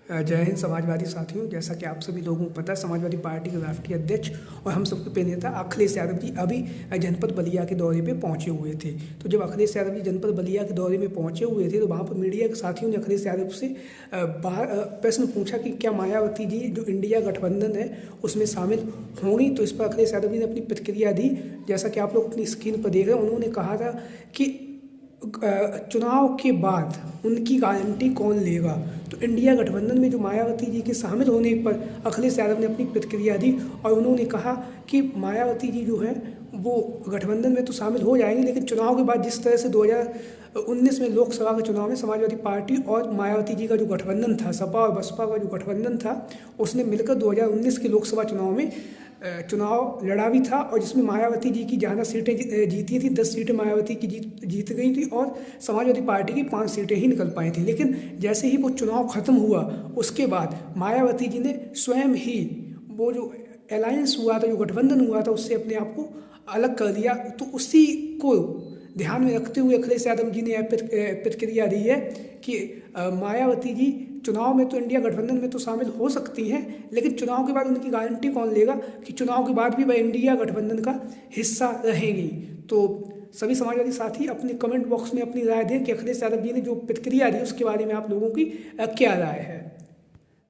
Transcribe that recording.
जय हिंद समाजवादी साथियों। जैसा कि आप सभी लोगों को पता है, समाजवादी पार्टी के राष्ट्रीय अध्यक्ष और हम सबके प्रिय नेता अखिलेश यादव जी अभी जनपद बलिया के दौरे पे पहुंचे हुए थे। तो जब अखिलेश यादव जी जनपद बलिया के दौरे में पहुंचे हुए थे तो वहां पर मीडिया के साथियों ने अखिलेश यादव से प्रश्न पूछा कि क्या मायावती जी जो इंडिया गठबंधन है उसमें शामिल होंगी। तो इस पर अखिलेश यादव जी ने अपनी प्रतिक्रिया दी। जैसा कि आप लोग अपनी स्क्रीन पर देख रहे हैं, उन्होंने कहा था कि चुनाव के बाद उनकी गारंटी कौन लेगा। तो इंडिया गठबंधन में जो मायावती जी के शामिल होने पर अखिलेश यादव ने अपनी प्रतिक्रिया दी और उन्होंने कहा कि मायावती जी जो हैं वो गठबंधन में तो शामिल हो जाएंगे, लेकिन चुनाव के बाद जिस तरह से 2019 में लोकसभा के चुनाव में समाजवादी पार्टी और मायावती जी का जो गठबंधन था, सपा और बसपा का जो गठबंधन था, उसने मिलकर 2019 के लोकसभा चुनाव में चुनाव लड़ा भी था और जिसमें मायावती जी की ज़्यादा सीटें जीती थी। 10 सीटें मायावती की जीत गई थी और समाजवादी पार्टी की 5 सीटें ही निकल पाई थी। लेकिन जैसे ही वो चुनाव ख़त्म हुआ उसके बाद मायावती जी ने स्वयं ही वो जो अलायंस हुआ था, जो गठबंधन हुआ था, उससे अपने आप को अलग कर दिया। तो उसी को ध्यान में रखते हुए अखिलेश यादव जी ने प्रतिक्रिया दी है कि मायावती जी चुनाव में तो इंडिया गठबंधन में तो शामिल हो सकती हैं, लेकिन चुनाव के बाद उनकी गारंटी कौन लेगा कि चुनाव के बाद भी वह इंडिया गठबंधन का हिस्सा रहेंगी। तो सभी समाजवादी साथी अपने कमेंट बॉक्स में अपनी राय दें कि अखिलेश यादव जी ने जो प्रतिक्रिया दी उसके बारे में आप लोगों की क्या राय है।